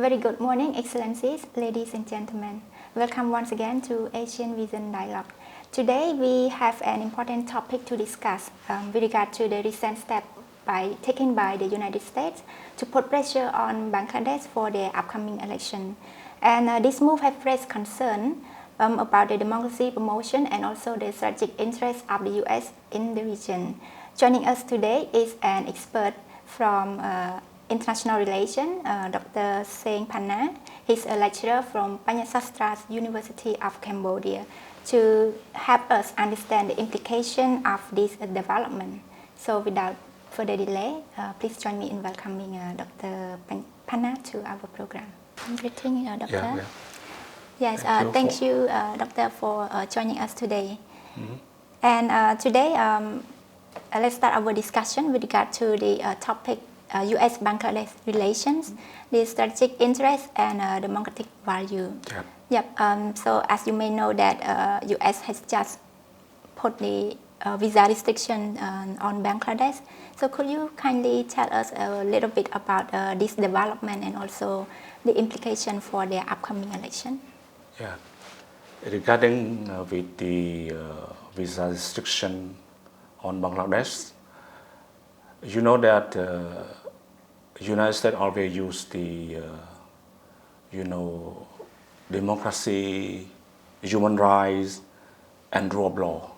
Very good morning, Excellencies, ladies and gentlemen. Welcome once again to Asian Vision Dialogue. Today we have an important topic to discuss with regard to the recent step taken by the United States to put pressure on Bangladesh for the upcoming election. And this move has raised concern about the democracy promotion and also the strategic interest of the US in the region. Joining us today is an expert from International Relations, Dr. Seng Panna. He's a lecturer from Panyasastra University of Cambodia to help us understand the implication of this development. So without further delay, please join me in welcoming Dr. Panna to our program. Greeting, Doctor. Yeah. Yes, thank you, Doctor, for joining us today. Mm-hmm. And today, let's start our discussion with regard to the topic U.S.-Bangladesh relations, the strategic interest and democratic value. Yep. So as you may know that U.S. has just put the visa restriction on Bangladesh. So could you kindly tell us a little bit about this development and also the implication for the upcoming election? Yeah. Regarding with the visa restriction on Bangladesh, you know that United States always use the democracy, human rights, and rule of law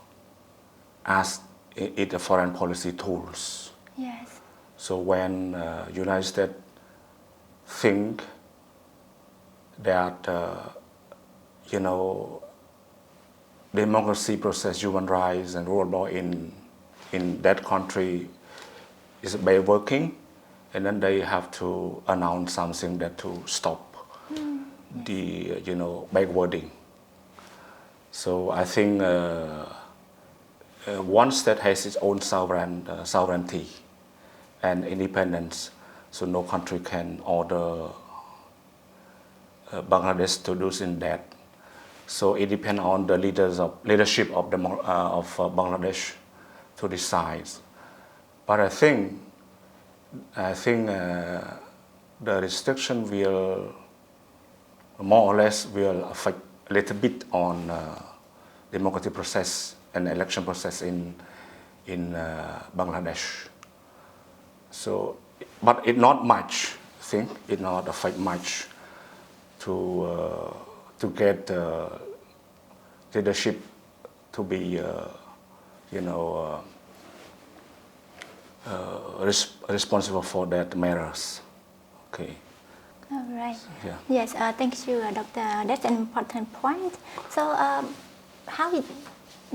as its foreign policy tools. Yes. So when United States think that democracy process, human rights, and rule of law in that country is working, and then they have to announce something that to stop the backwarding. So I think one state has its own sovereignty and independence, so no country can order Bangladesh to do in that. So it depends on the leadership of Bangladesh to decide. But I think the restriction will more or less affect a little bit on democratic process and election process in Bangladesh. So, but it not much. I think it not affect much to get leadership to be responsible for that matters. Okay. All right. Yeah. Yes, thank you, Doctor. That's an important point. So how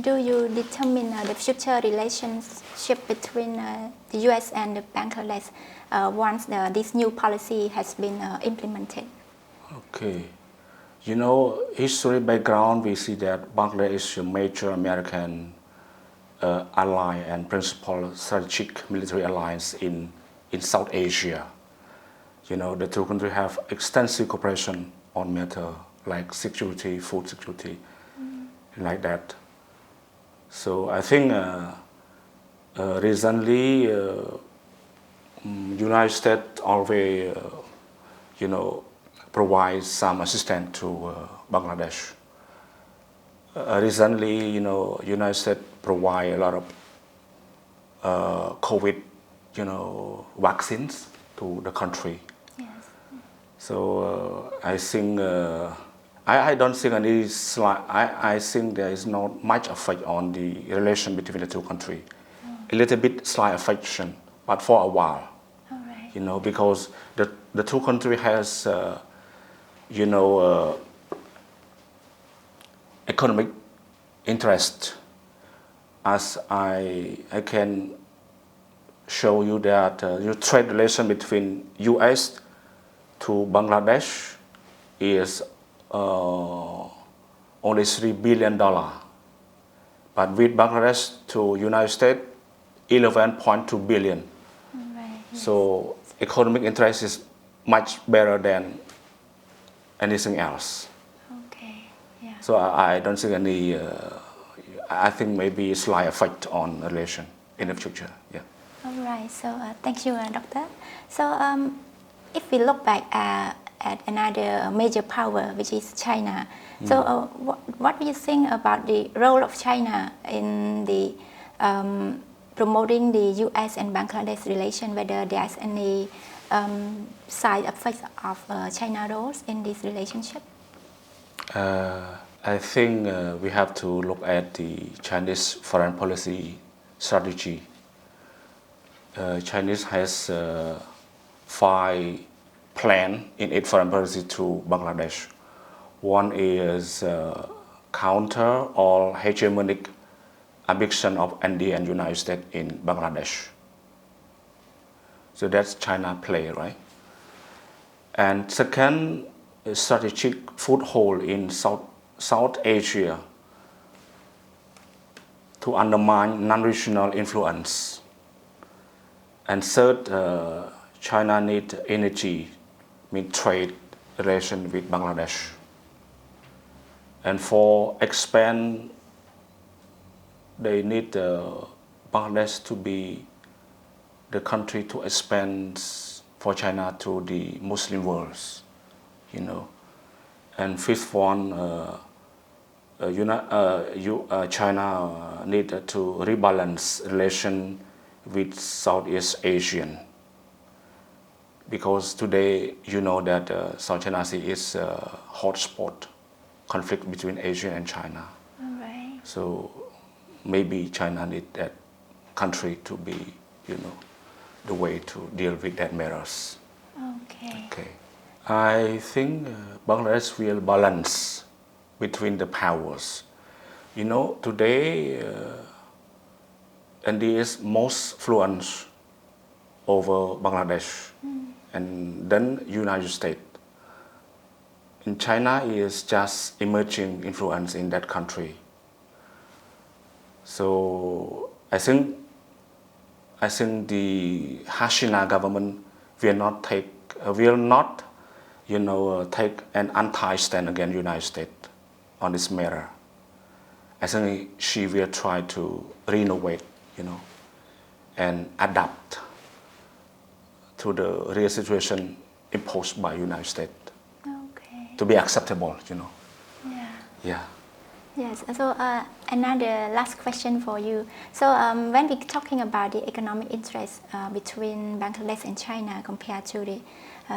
do you determine the future relationship between the U.S. and Bangladesh once this new policy has been implemented? Okay. History background, we see that Bangladesh is a major American ally and principal strategic military alliance in South Asia. The two countries have extensive cooperation on matters like security, food security, like that. So I think recently United States always provides some assistance to Bangladesh. Recently, United States provide a lot of COVID, vaccines to the country. Yes. So I think I don't think I think there is not much effect on the relation between the two countries. A little bit slight affection, but for a while. All right. Because the two countries has economic interest. As I can show you that your trade relation between U.S. to Bangladesh is only $3 billion, but with Bangladesh to United States, 11.2 billion. Right, yes. So economic interest is much better than anything else. Okay. Yeah. So I don't see any. I think maybe slight effect on relation in the future. Yeah. All right. So thank you, Doctor. So if we look back at another major power, which is China. So what do you think about the role of China in the promoting the U.S. and Bangladesh relation, whether there's any side effects of China roles in this relationship? I think we have to look at the Chinese foreign policy strategy. Chinese has 5 plans in its foreign policy to Bangladesh. One is counter all hegemonic ambition of India and United States in Bangladesh. So that's China play, right? And second, a strategic foothold in South Asia to undermine non-regional influence. And third, China needs energy, trade relation with Bangladesh. And for expand, they need Bangladesh to be the country to expand for China to the Muslim world, And fifth one, China need to rebalance relation with Southeast Asian. Because today, that South China Sea is a hotspot conflict between Asia and China. Right. So maybe China need that country to be, the way to deal with that matters. Okay. I think Bangladesh will balance between the powers. Today India is most fluent over Bangladesh, and then United States. And China is just emerging influence in that country. So I think the Hasina government will not take an anti-stand against United States on this matter. I think she will try to renovate, and adapt to the real situation imposed by United States to be acceptable, Yeah. Yes, so another last question for you. So when we're talking about the economic interest between Bangladesh and China compared to the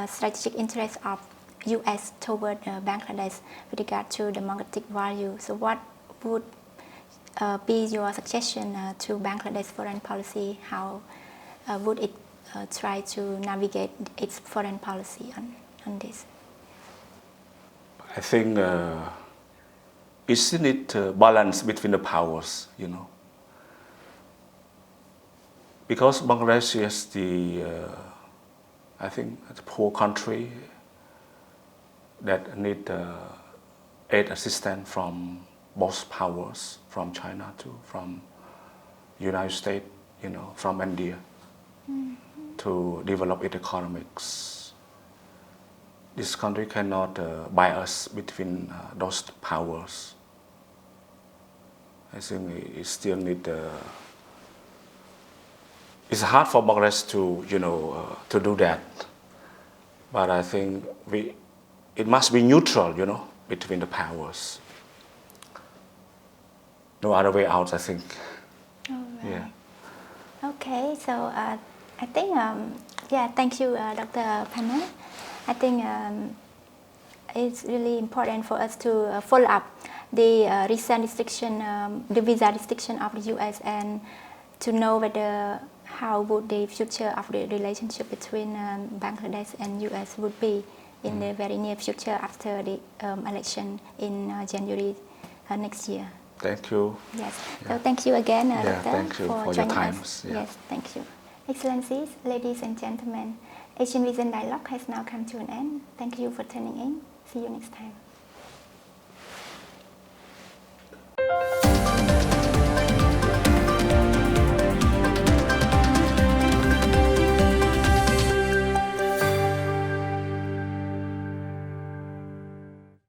strategic interest of U.S. toward Bangladesh with regard to democratic value, so what would be your suggestion to Bangladesh foreign policy? How would it try to navigate its foreign policy on this? I think isn't it balance between the powers, Because Bangladesh is I think, a poor country that need aid assistance from both powers, from China too, from United States, from India, to develop its economics. This country cannot bias between those powers. I think it still need. It's hard for Bangladesh to to do that, but I think it must be neutral, between the powers. No other way out, I think. All right. Yeah. Okay, so I think thank you, Dr. Panel. I think it's really important for us to follow up the recent restriction, the visa restriction of the U.S. and to know whether how would the future of the relationship between Bangladesh and U.S. would be in the very near future after the election in January next year. Thank you. Yes. So thank you again, Doctor, thank you for your time. Yes, thank you. Excellencies, ladies and gentlemen, Asian Vision Dialogue has now come to an end. Thank you for tuning in. See you next time.